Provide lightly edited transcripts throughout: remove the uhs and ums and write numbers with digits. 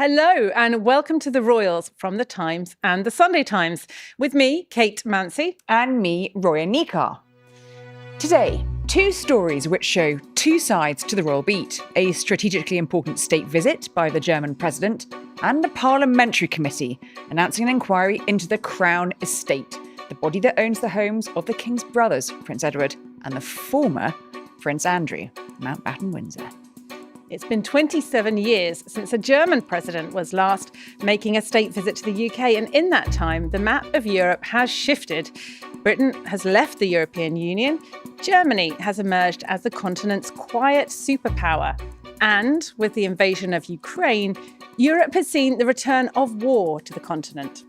Hello and welcome to The Royals from The Times and The Sunday Times with me, Kate Mansey. And me, Roya Nikkhah. Today, two stories which show two sides to the royal beat: a strategically important state visit by the German president and a parliamentary committee announcing an inquiry into the Crown Estate, the body that owns the homes of the King's brothers, Prince Edward and the former Prince Andrew, Mountbatten Windsor. It's been 27 years since a German president was last making a state visit to the UK, and in that time, the map of Europe has shifted. Britain has left the European Union. Germany has emerged as the continent's quiet superpower. And with the invasion of Ukraine, Europe has seen the return of war to the continent.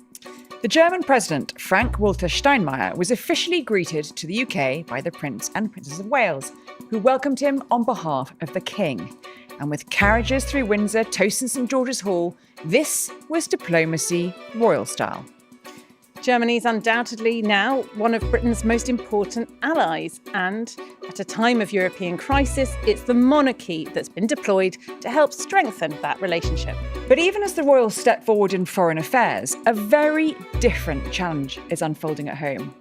The German President Frank-Walter Steinmeier was officially greeted to the UK by the Prince and Princess of Wales, who welcomed him on behalf of the King. And with carriages through Windsor, toasts in St George's Hall, this was diplomacy royal style. Germany is undoubtedly now one of Britain's most important allies. And at a time of European crisis, it's the monarchy that's been deployed to help strengthen that relationship. But even as the royals step forward in foreign affairs, a very different challenge is unfolding at home.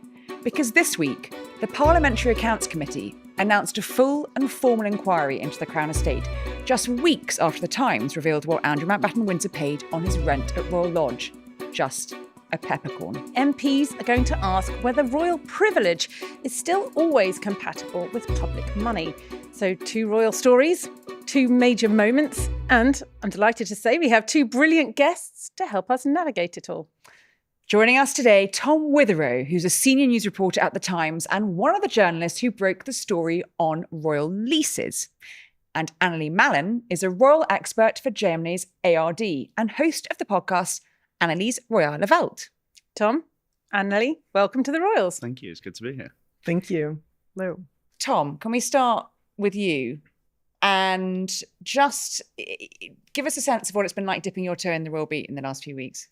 Because this week, the Parliamentary Accounts Committee announced a full and formal inquiry into the Crown Estate, just weeks after the Times revealed what Andrew Mountbatten Windsor paid on his rent at Royal Lodge. Just a peppercorn. MPs are going to ask whether royal privilege is still always compatible with public money. So 2 royal stories, 2 major moments, and I'm delighted to say we have 2 brilliant guests to help us navigate it all. Joining us today, Tom Witherow, who's a senior news reporter at The Times and one of the journalists who broke the story on royal leases. And Annelie Malun is a royal expert for Germany's ARD and host of the podcast Annelie's Royale Welt. Tom, Annelie, welcome to the Royals. Thank you. It's good to be here. Thank you. Hello. Tom, can we start with you and just give us a sense of what it's been like dipping your toe in the royal beat in the last few weeks?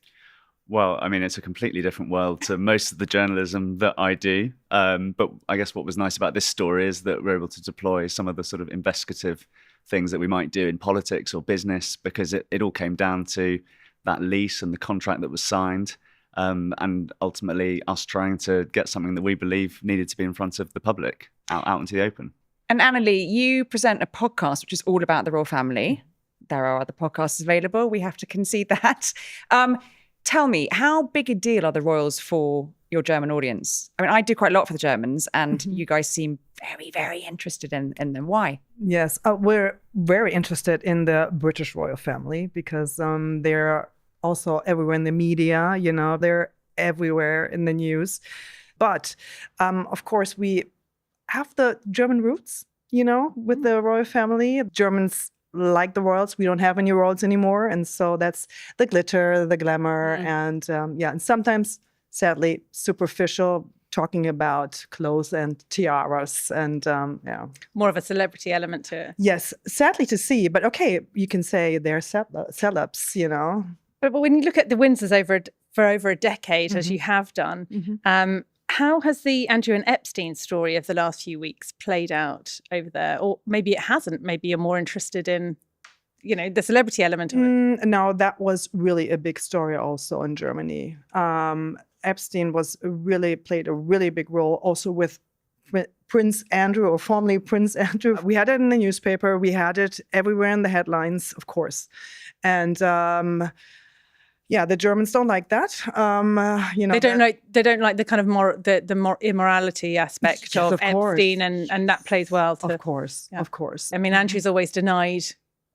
Well, I mean, it's a completely different world to most of the journalism that I do. But I guess what was nice about this story is that we're able to deploy some of the sort of investigative things that we might do in politics or business, because it all came down to that lease and the contract that was signed, and ultimately us trying to get something that we believe needed to be in front of the public out into the open. And Annelie, you present a podcast which is all about the royal family. There are other podcasts available. We have to concede that. Tell me, how big a deal are the royals for your German audience? I mean, I do quite a lot for the Germans, and you guys seem very, very interested in them. Why? Yes, we're very interested in the British royal family because they're also everywhere in the media, they're everywhere in the news. But of course, we have the German roots, with the royal family. Germans like the royals. We don't have any royals anymore. And so that's the glitter, the glamour, and and sometimes, sadly, superficial, talking about clothes and tiaras and More of a celebrity element to it. Yes, sadly to see, but okay, you can say they're celebs, But when you look at the Windsors for over a decade, as you have done, how has the Andrew and Epstein story of the last few weeks played out over there? Or maybe it hasn't. Maybe you're more interested in, the celebrity element of it. No, that was really a big story also in Germany. Epstein played a really big role also with Prince Andrew, or formerly Prince Andrew. We had it in the newspaper. We had it everywhere in the headlines, of course. And the Germans don't like that. They don't like the kind of more immorality aspect of Epstein, and that plays well. Of course. I mean, Andrew's always denied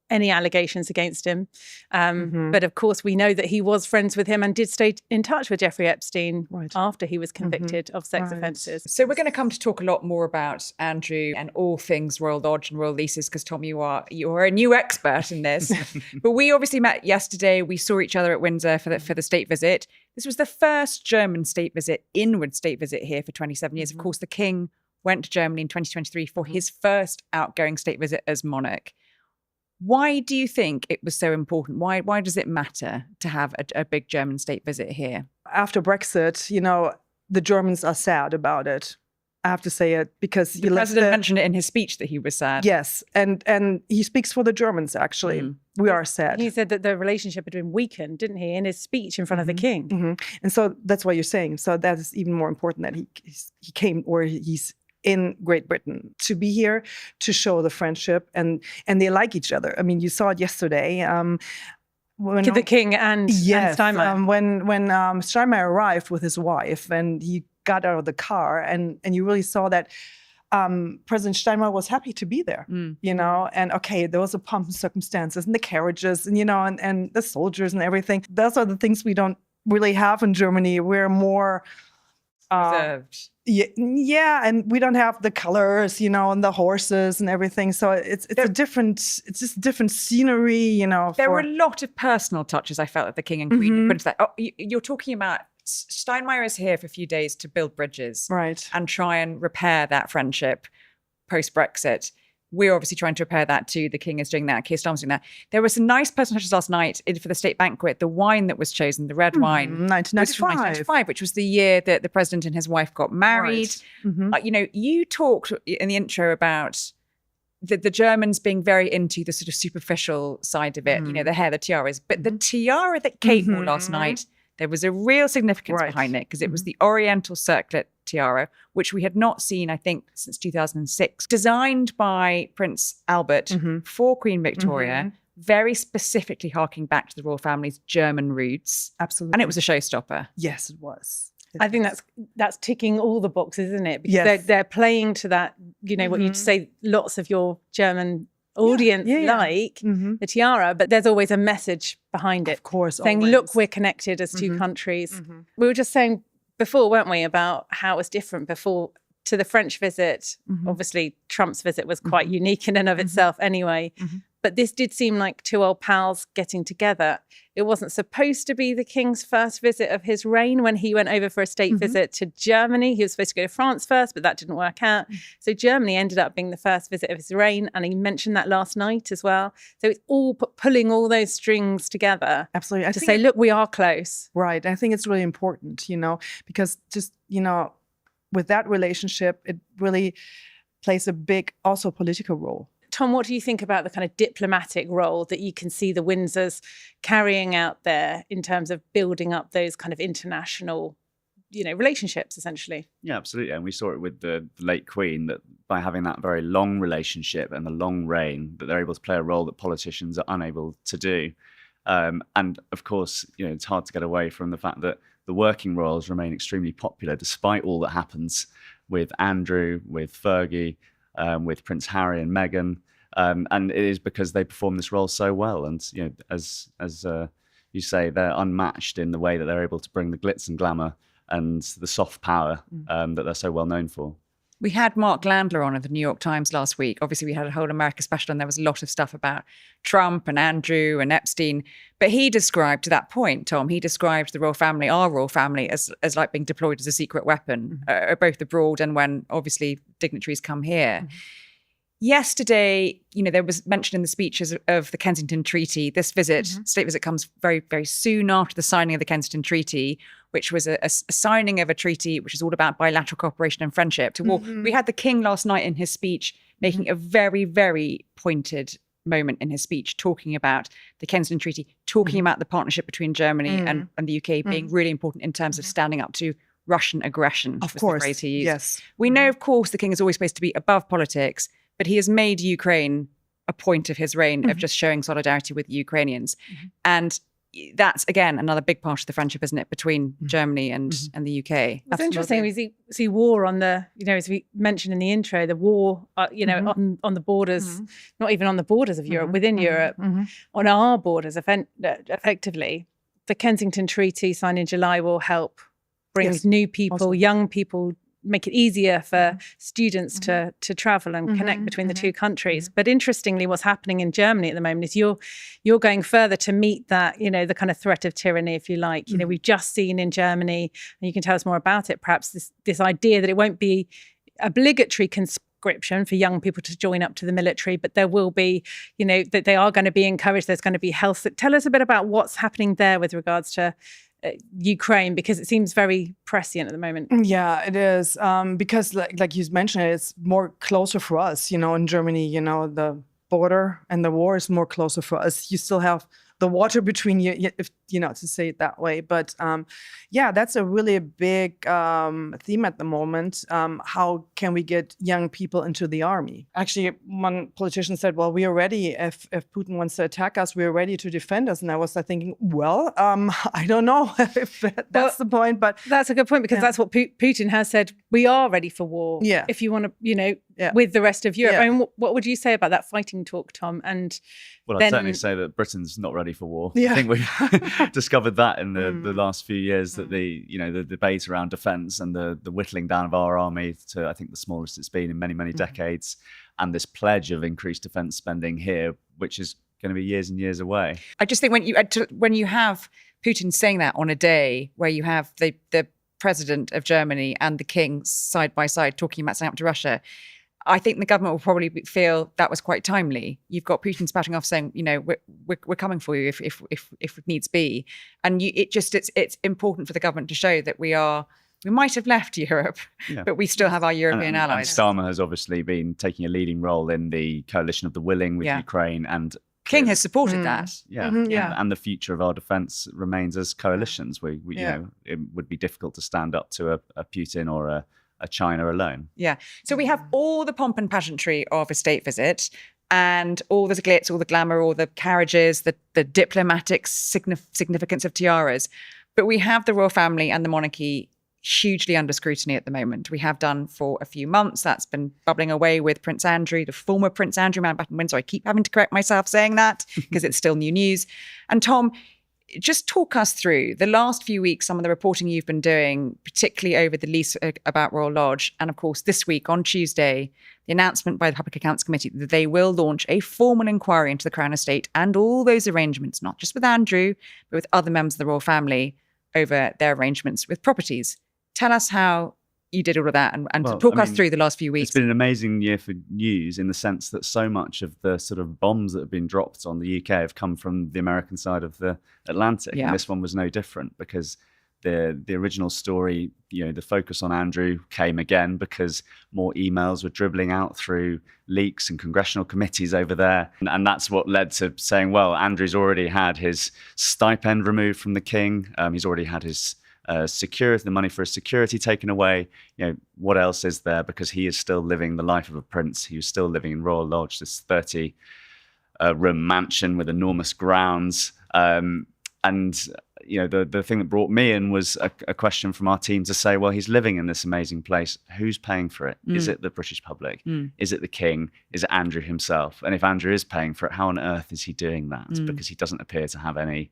any allegations against him. But of course, we know that he was friends with him and did stay in touch with Jeffrey Epstein after he was convicted of sex offences. So we're going to come to talk a lot more about Andrew and all things Royal Lodge and royal leases, because Tom, you're a new expert in this. But we obviously met yesterday. We saw each other at Windsor for the state visit. This was the first German state visit, inward state visit here for 27 years. Of course, the King went to Germany in 2023 for his first outgoing state visit as monarch. Why do you think it was so important? Why does it matter to have a big German state visit here? After Brexit, the Germans are sad about it. I have to say it because the president mentioned it in his speech that he was sad. Yes, and he speaks for the Germans, actually. We are sad. He said that the relationship had been weakened, didn't he, in his speech in front of the king? And so that's what you're saying. So that is even more important that he came, or he's in Great Britain to be here to show the friendship, and they like each other. I mean, you saw it yesterday. When the king and Steinmeier. When Steinmeier arrived with his wife and he got out of the car, and you really saw that President Steinmeier was happy to be there, you know, and okay, there was a pomp and circumstances and the carriages and, you know, and the soldiers and everything. Those are the things we don't really have in Germany. We're more reserved. Yeah, and we don't have the colors, you know, and the horses and everything. So it's just different scenery, you know. There were a lot of personal touches I felt that the king and queen put into that. Oh, you're talking about Steinmeier is here for a few days to build bridges, right, and try and repair that friendship post-Brexit. We're obviously trying to repair that too. The king is doing that. Keir Starmer's doing that. There were some nice personal touches last night for the state banquet. The wine that was chosen, the red wine, 1995, which was the year that the president and his wife got married. Right. You know, you talked in the intro about the Germans being very into the sort of superficial side of it. You know, the hair, the tiaras, but the tiara that Kate wore last night, there was a real significance behind it because it was the Oriental circlet tiara, which we had not seen, I think, since 2006. Designed by Prince Albert for Queen Victoria, very specifically harking back to the royal family's German roots. Absolutely. And it was a showstopper. Yes, it was. I think that's ticking all the boxes, isn't it? Because they're playing to that, you know, what you'd say lots of your German audience the tiara, but there's always a message behind it. Of course. Saying, look, we're connected as two countries. We were just saying before, weren't we, about how it was different before to the French visit. Obviously, Trump's visit was quite unique in and of itself anyway. But this did seem like two old pals getting together. It wasn't supposed to be the king's first visit of his reign when he went over for a state visit to Germany. He was supposed to go to France first, but that didn't work out. So Germany ended up being the first visit of his reign. And he mentioned that last night as well. So it's all pulling all those strings together. Absolutely. To say, look, we are close. Right. I think it's really important, you know, because just, you know, with that relationship, it really plays a big also political role. Tom, what do you think about the kind of diplomatic role that you can see the Windsors carrying out there in terms of building up those kind of international, you know, relationships, essentially? Yeah, absolutely. And we saw it with the late Queen, that by having that very long relationship and the long reign, that they're able to play a role that politicians are unable to do. And of course, you know, it's hard to get away from the fact that the working royals remain extremely popular despite all that happens with Andrew, with Fergie, with Prince Harry and Meghan, and it is because they perform this role so well. And you know, as you say, they're unmatched in the way that they're able to bring the glitz and glamour and the soft power that they're so well known for. We had Mark Landler on at the New York Times last week. Obviously, we had a whole America special, and there was a lot of stuff about Trump and Andrew and Epstein. But he described, to that point, Tom, he described the royal family, our royal family, as like being deployed as a secret weapon, both abroad and when, obviously, dignitaries come here. Yesterday, you know, there was mention in the speeches of the Kensington Treaty. This visit, state visit, comes very, very soon after the signing of the Kensington Treaty, which was a signing of a treaty which is all about bilateral cooperation and friendship. We had the king last night in his speech making a very, very pointed moment in his speech, talking about the Kensington Treaty, talking about the partnership between Germany and the UK being really important in terms of standing up to Russian aggression. Of course, the phrase he used. Yes. We know, of course, the king is always supposed to be above politics, but he has made Ukraine a point of his reign of just showing solidarity with the Ukrainians. And that's, again, another big part of the friendship, isn't it, between Germany and the UK. It's interesting. We see war on the, you know, as we mentioned in the intro, the war, you know, on the borders, not even on the borders of Europe, within Europe, on our borders, effectively. The Kensington Treaty signed in July will help bring new people, young people, make it easier for students to travel and connect between the two countries. But interestingly, what's happening in Germany at the moment is you're going further to meet that, you know, the kind of threat of tyranny, if you like. You know, we've just seen in Germany, and you can tell us more about it, perhaps this idea that it won't be obligatory conscription for young people to join up to the military, but there will be, you know, that they are going to be encouraged. There's going to be health. Tell us a bit about what's happening there with regards to Ukraine, because it seems very prescient at the moment. Yeah, it is. Because like you mentioned, it's more closer for us, in Germany, the border and the war is more closer for us. You still have the water between you, if to say it that way. But that's a really big theme at the moment. How can we get young people into the army? Actually, one politician said, well, we are ready. If Putin wants to attack us, we are ready to defend us. And I was thinking, well, I don't know if that's the point. But that's a good point, because that's what Putin has said. We are ready for war. Yeah. If you want to, with the rest of Europe. Yeah. I mean, what would you say about that fighting talk, Tom? And well, I'd certainly say that Britain's not ready for war. Yeah. I think we've discovered that in the last few years, that the debate around defence and the whittling down of our army to, I think, the smallest it's been in many, many decades, and this pledge of increased defence spending here, which is going to be years and years away. I just think when you have Putin saying that on a day where you have the president of Germany and the king side by side talking about signing up to Russia, I think the government will probably feel that was quite timely. You've got Putin spouting off saying, we're coming for you if it needs be, and it's important for the government to show that we might have left Europe, but we still have our European allies. And Starmer has obviously been taking a leading role in the coalition of the willing with Ukraine, and King has supported that. And the future of our defence remains as coalitions. We it would be difficult to stand up to a Putin or a China alone. Yeah. So we have all the pomp and pageantry of a state visit, and all the glitz, all the glamour, all the carriages, the diplomatic significance of tiaras. But we have the royal family and the monarchy hugely under scrutiny at the moment. We have done for a few months. That's been bubbling away with Prince Andrew, the former Prince Andrew, Mountbatten Windsor. I keep having to correct myself saying that because it's still new news. And Tom, just talk us through the last few weeks, some of the reporting you've been doing, particularly over the lease about Royal Lodge. And of course, this week on Tuesday, the announcement by the Public Accounts Committee that they will launch a formal inquiry into the Crown Estate and all those arrangements, not just with Andrew, but with other members of the royal family over their arrangements with properties. Tell us how you did all of that and talk us through the last few weeks. It's been an amazing year for news, in the sense that so much of the sort of bombs that have been dropped on the UK have come from the American side of the Atlantic. Yeah. And this one was no different, because the original story, the focus on Andrew came again because more emails were dribbling out through leaks and congressional committees over there. And that's what led to saying, well, Andrew's already had his stipend removed from the king. He's already had his security, the money for his security taken away. What else is there? Because he is still living the life of a prince. He was still living in Royal Lodge, this 30-room mansion with enormous grounds. And the thing that brought me in was a question from our team to say, well, he's living in this amazing place. Who's paying for it? Is it the British public? Is it the king? Is it Andrew himself? And if Andrew is paying for it, how on earth is he doing that? Because he doesn't appear to have any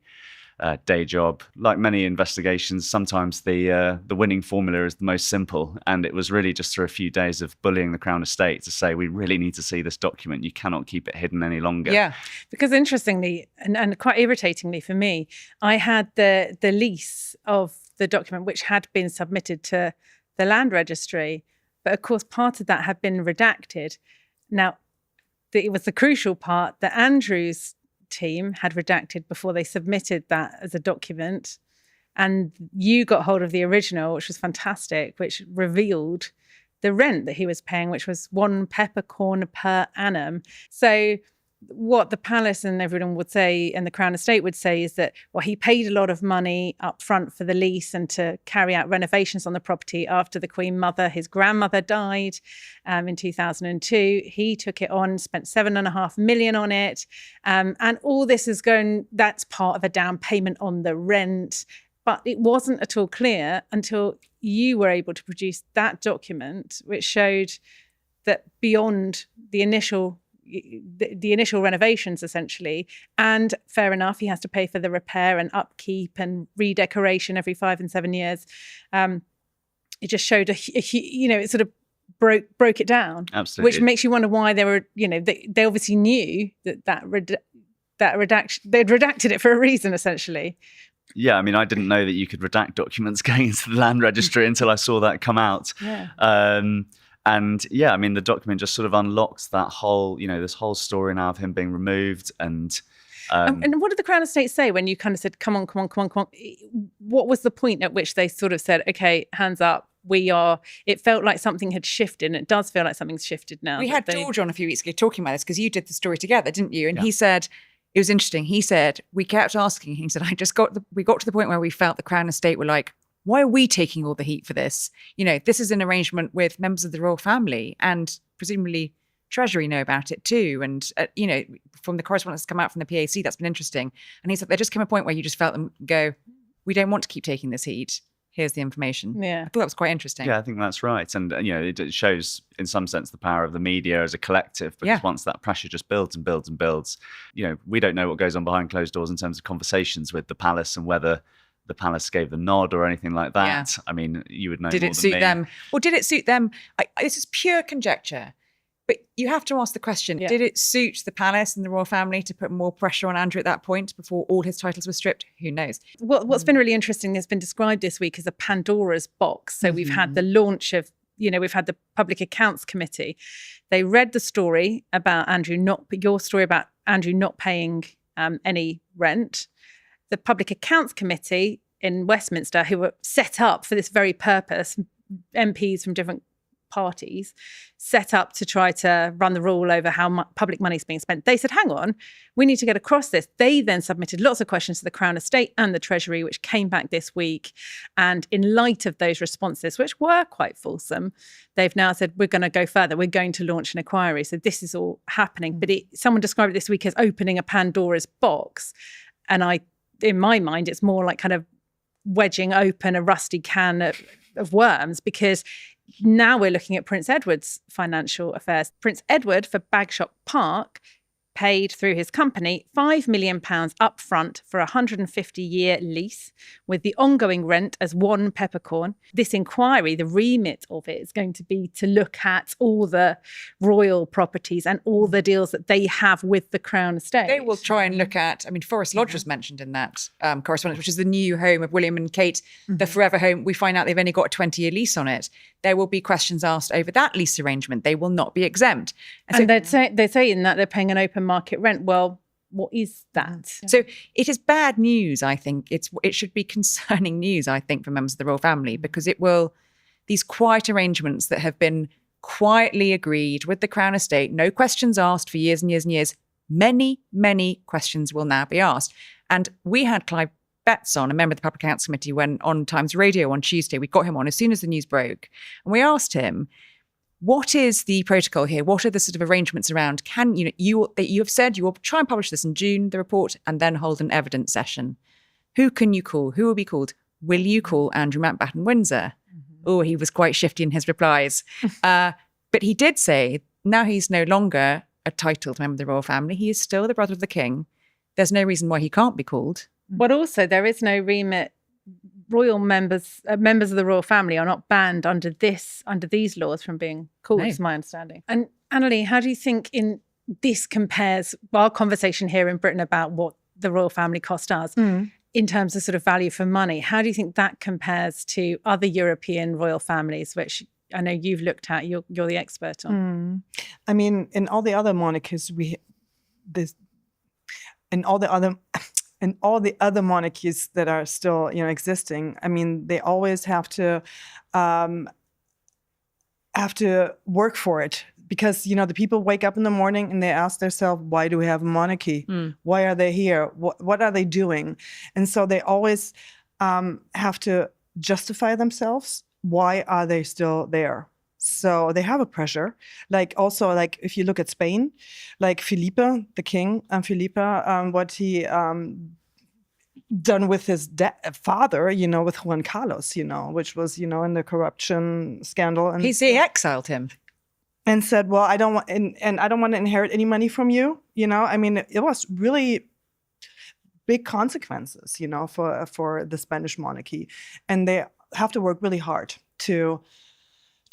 day job. Like many investigations, sometimes the winning formula is the most simple, and it was really just through a few days of bullying the Crown Estate to say, we really need to see this document. You cannot keep it hidden any longer. Yeah, because interestingly and quite irritatingly for me, I had the lease of the document which had been submitted to the land registry, but of course part of that had been redacted. Now, it was the crucial part that Andrew's team had redacted before they submitted that as a document, and you got hold of the original, which was fantastic, which revealed the rent that he was paying, which was 1 peppercorn per annum. So what the palace and everyone would say, and the Crown Estate would say, is that, well, he paid a lot of money up front for the lease and to carry out renovations on the property after the Queen Mother, his grandmother, died in 2002. He took it on, spent $7.5 million on it. And all this is going, that's part of a down payment on the rent. But it wasn't at all clear until you were able to produce that document, which showed that beyond the initial renovations, essentially, and fair enough, he has to pay for the repair and upkeep and redecoration every 5 and 7 years. It just showed it sort of broke it down. Absolutely. Which makes you wonder why they were, they obviously knew that redaction, they'd redacted it for a reason, essentially. Yeah, I mean, I didn't know that you could redact documents going into the land registry until I saw that come out. Yeah. And yeah, I mean, the document just sort of unlocked that whole, this whole story now of him being removed, and And what did the Crown Estate say when you kind of said, come on? What was the point at which they sort of said, okay, hands up, it felt like something had shifted, and it does feel like something's shifted now. We had George on a few weeks ago talking about this because you did the story together, didn't you? And he said, it was interesting. He said, we kept asking, he said, we got to the point where we felt the Crown Estate were like, why are we taking all the heat for this? This is an arrangement with members of the royal family, and presumably Treasury know about it too. And, from the correspondence that's come out from the PAC, that's been interesting. And he said, there just came a point where you just felt them go, we don't want to keep taking this heat. Here's the information. Yeah. I thought that was quite interesting. Yeah, I think that's right. And, it shows in some sense the power of the media as a collective, because once that pressure just builds and builds and builds, we don't know what goes on behind closed doors in terms of conversations with the palace and whether the palace gave the nod or anything like that. Yeah. I mean, you would know Did more it than suit me. them? Or did it suit them? This is pure conjecture. But you have to ask the question, did it suit the palace and the royal family to put more pressure on Andrew at that point before all his titles were stripped? Who knows? What's been really interesting has been described this week as a Pandora's box. So we've had the launch of, we've had the Public Accounts Committee. They read the story about your story about Andrew not paying any rent. The Public Accounts Committee in Westminster, who were set up for this very purpose, MPs from different parties set up to try to run the rule over how public money is being spent. They said, hang on, we need to get across this. They then submitted lots of questions to the Crown Estate and the Treasury, which came back this week. And in light of those responses, which were quite fulsome, they've now said, we're going to go further. We're going to launch an inquiry. So this is all happening. But someone described it this week as opening a Pandora's box. And in my mind, it's more like kind of wedging open a rusty can of worms, because now we're looking at Prince Edward's financial affairs. Prince Edward, for Bagshot Park, paid through his company £5 million up front for a 150-year lease with the ongoing rent as one peppercorn. This inquiry, the remit of it is going to be to look at all the royal properties and all the deals that they have with the Crown Estate. They will try and look at, Forest Lodge was mentioned in that correspondence, which is the new home of William and Kate, the forever home. We find out they've only got a 20-year lease on it. There will be questions asked over that lease arrangement. They will not be exempt. And they say in that they're paying an open market rent. Well, what is that? So it is bad news, I think. It should be concerning news, I think, for members of the royal family, because these quiet arrangements that have been quietly agreed with the Crown Estate, no questions asked for years and years and years, many, many questions will now be asked. And we had Clive Betts on, a member of the Public Accounts Committee, on Times Radio on Tuesday. We got him on as soon as the news broke. And we asked him, what is the protocol here? What are the sort of arrangements around? You have said you will try and publish this in June, the report, and then hold an evidence session. Who can you call? Who will be called? Will you call Andrew Mountbatten Windsor? Oh, he was quite shifty in his replies. But he did say, now he's no longer a titled member of the royal family. He is still the brother of the king. There's no reason why he can't be called. But also, there is no remit. Royal members of the royal family are not banned under these laws from being called, is my understanding. And Annelie, how do you think this compares our conversation here in Britain about what the royal family cost us in terms of sort of value for money? How do you think that compares to other European royal families, which I know you've looked at, you're the expert on? I mean, in all the other monarchies, in all the other monarchies that are still, existing, I mean, they always have to work for it, because, the people wake up in the morning and they ask themselves, why do we have a monarchy? Why are they here? What are they doing? And so they always have to justify themselves. Why are they still there? So they have a pressure. Also, if you look at Spain, Felipe, the king, Felipe, what he done with his father, with Juan Carlos, which was, in the corruption scandal. And he exiled him. And said, well, I don't want, and I don't want to inherit any money from you. I mean, it was really big consequences, for the Spanish monarchy. And they have to work really hard to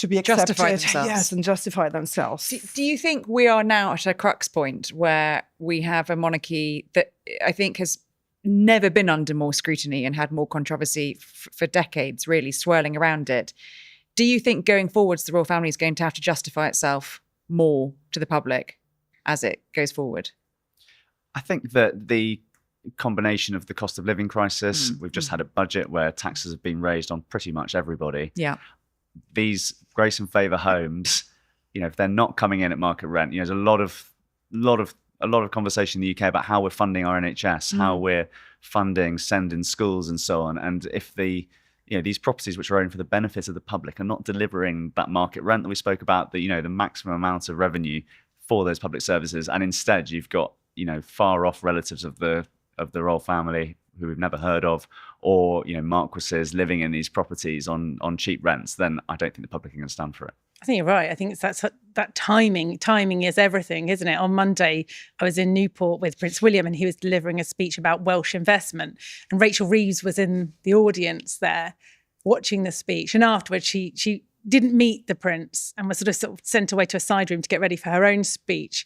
be accepted. Justify themselves. Yes, and justify themselves. Do you think we are now at a crux point where we have a monarchy that I think has never been under more scrutiny and had more controversy for decades, really swirling around it? Do you think going forwards the royal family is going to have to justify itself more to the public as it goes forward? I think that the combination of the cost of living crisis, we've just had a budget where taxes have been raised on pretty much everybody. Yeah. These grace and favour homes, if they're not coming in at market rent, there's a lot of conversation in the UK about how we're funding our NHS, how we're funding sending schools and so on. And if these properties which are owned for the benefit of the public are not delivering that market rent that we spoke about, the maximum amount of revenue for those public services, and instead you've got far off relatives of the royal family who we've never heard of, or marquises living in these properties on cheap rents, then I don't think the public are going to stand for it. I think you're right. I think that timing. Timing is everything, isn't it? On Monday, I was in Newport with Prince William and he was delivering a speech about Welsh investment. And Rachel Reeves was in the audience there watching the speech. And afterwards, she didn't meet the Prince and was sort of sent away to a side room to get ready for her own speech.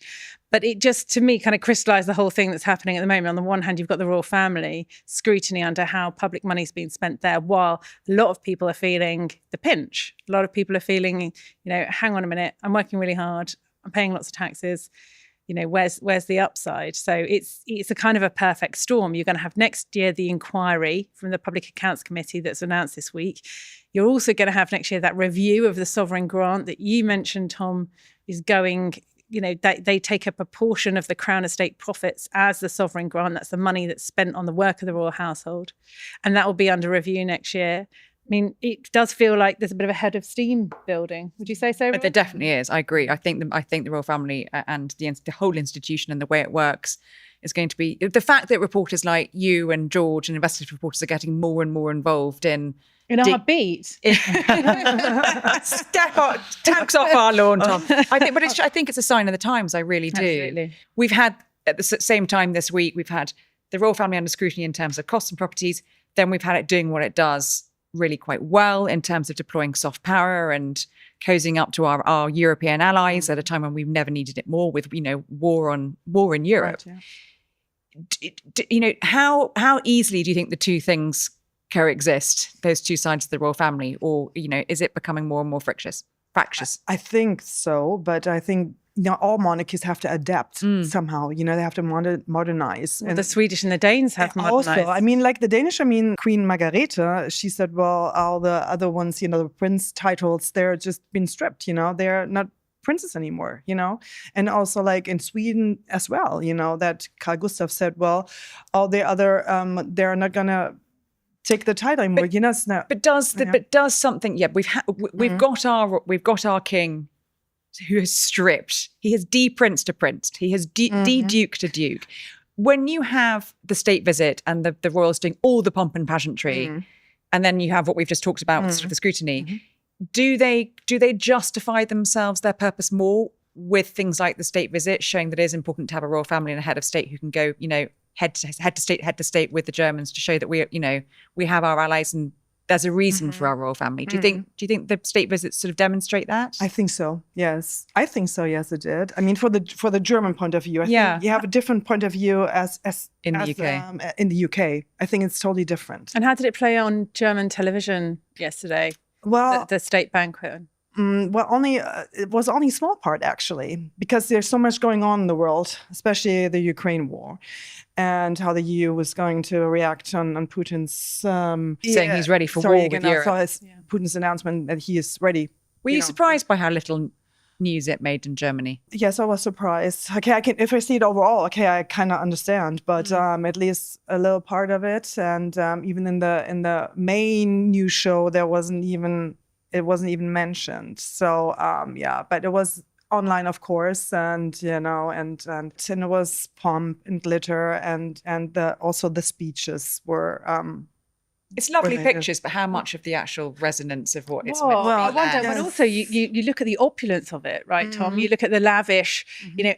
But it just, to me, kind of crystallised the whole thing that's happening at the moment. On the one hand, you've got the royal family, scrutiny under how public money's being spent there, while a lot of people are feeling the pinch. A lot of people are feeling, hang on a minute, I'm working really hard, I'm paying lots of taxes. Where's the upside? So it's a kind of a perfect storm. You're going to have next year the inquiry from the Public Accounts Committee that's announced this week. You're also going to have next year that review of the sovereign grant that you mentioned, Tom, is going. They take a proportion of the Crown Estate profits as the sovereign grant. That's the money that's spent on the work of the royal household. And that will be under review next year. I mean, it does feel like there's a bit of a head of steam building. Would you say so, Rob? There definitely is. I agree. I think the royal family and the whole institution and the way it works is going to be... The fact that reporters like you and George and investigative reporters are getting more and more involved in our beat. Tax off our lawn, Tom. I think it's a sign of the times. I really do. Absolutely. We've had, at the same time this week, we've had the royal family under scrutiny in terms of costs and properties. Then we've had it doing what it does really quite well in terms of deploying soft power and cozying up to our European allies at a time when we've never needed it more, with war in Europe. Right, yeah. How easily do you think the two things coexist, those two sides of the royal family, or is it becoming more and more fractious? I think so, but I think all monarchies have to adapt somehow. They have to modernize. Well, the Swedish and the Danes have modernized. Also, like the Danish, Queen Margareta, she said, well, all the other ones, the prince titles, they're just been stripped, they're not princes anymore, And also like in Sweden as well, that Carl Gustaf said, well, all the other, they're not going to take the title anymore. But does something? Yeah, we've got our king, who has stripped. He has de-princed a prince. He has de-duked a duke. When you have the state visit and the royals doing all the pomp and pageantry, and then you have what we've just talked about, sort of the scrutiny, do they justify themselves, their purpose, more with things like the state visit, showing that it is important to have a royal family and a head of state who can go, head to state with the Germans, to show that we have our allies and there's a reason for our royal family. Do you think the state visits sort of demonstrate that? I think so. Yes, I think so. Yes, it did. For the German point of view, I think you have a different point of view as in the UK. In the UK, I think it's totally different. And how did it play on German television yesterday? Well, the state banquet. It was only a small part, actually, because there's so much going on in the world, especially the Ukraine war, and how the EU was going to react on Putin's saying he's ready for war with Europe. Putin's announcement that he is ready. Were you surprised by how little news it made in Germany? Yes, I was surprised. Okay, if I see it overall, I kind of understand, but at least a little part of it, and even in the main news show, it wasn't even mentioned. So but it was online, of course, and and it was pomp and glitter, and also the speeches were. It's lovely pictures, but how much of the actual resonance of what it's meant to be? I wonder, but also you look at the opulence of it, right, Tom? You look at the lavish,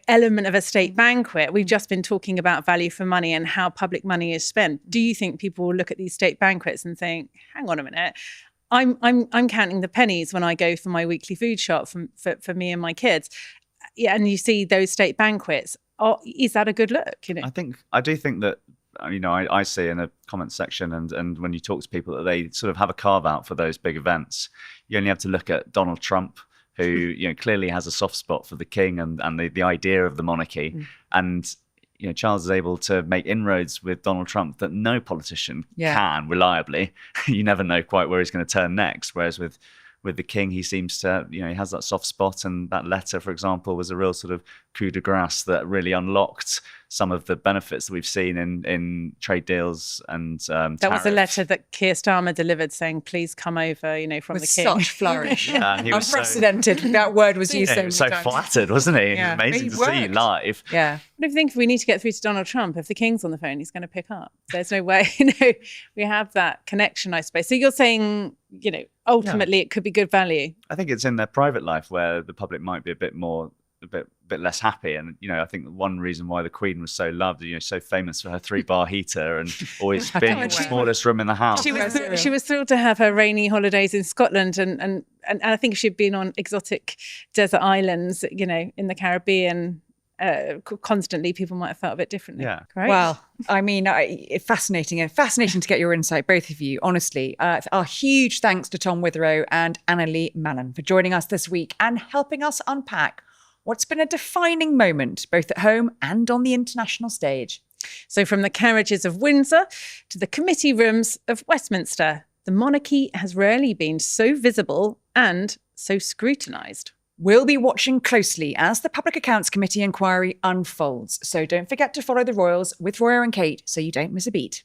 element of a state banquet. We've just been talking about value for money and how public money is spent. Do you think people will look at these state banquets and think, hang on a minute, I'm counting the pennies when I go for my weekly food shop for me and my kids. Yeah, and you see those state banquets. Is that a good look? I do think that, I see in the comments section and when you talk to people that they sort of have a carve out for those big events. You only have to look at Donald Trump, who clearly has a soft spot for the king and the idea of the monarchy. And Charles is able to make inroads with Donald Trump that no politician can reliably. You never know quite where he's going to turn next. Whereas with the king, he seems to, he has that soft spot. And that letter, for example, was a real sort of coup de grace that really unlocked some of the benefits that we've seen in trade deals and that was a letter that Keir Starmer delivered saying, please come over, from with the king. such flourish. Yeah, he was unprecedented. That word was used he was so flattered, wasn't he? Yeah. It was amazing He to see live. Yeah. What do you think if we need to get through to Donald Trump? If the king's on the phone, he's going to pick up. There's no way, we have that connection, I suppose. So you're saying, ultimately it could be good value. I think it's in their private life where the public might be a bit less happy. And, I think one reason why the Queen was so loved, so famous for her 3-bar heater and always being in the smallest room in the house. She was thrilled to have her rainy holidays in Scotland. And I think she'd been on exotic desert islands, in the Caribbean. Constantly, people might have felt a bit differently. Yeah. Right? Well, I mean, fascinating to get your insight, both of you, honestly. Our huge thanks to Tom Witherow and Annelie Malun for joining us this week and helping us unpack what's been a defining moment, both at home and on the international stage. So from the carriages of Windsor to the committee rooms of Westminster, the monarchy has rarely been so visible and so scrutinised. We'll be watching closely as the Public Accounts Committee inquiry unfolds. So don't forget to follow the royals with Roya and Kate so you don't miss a beat.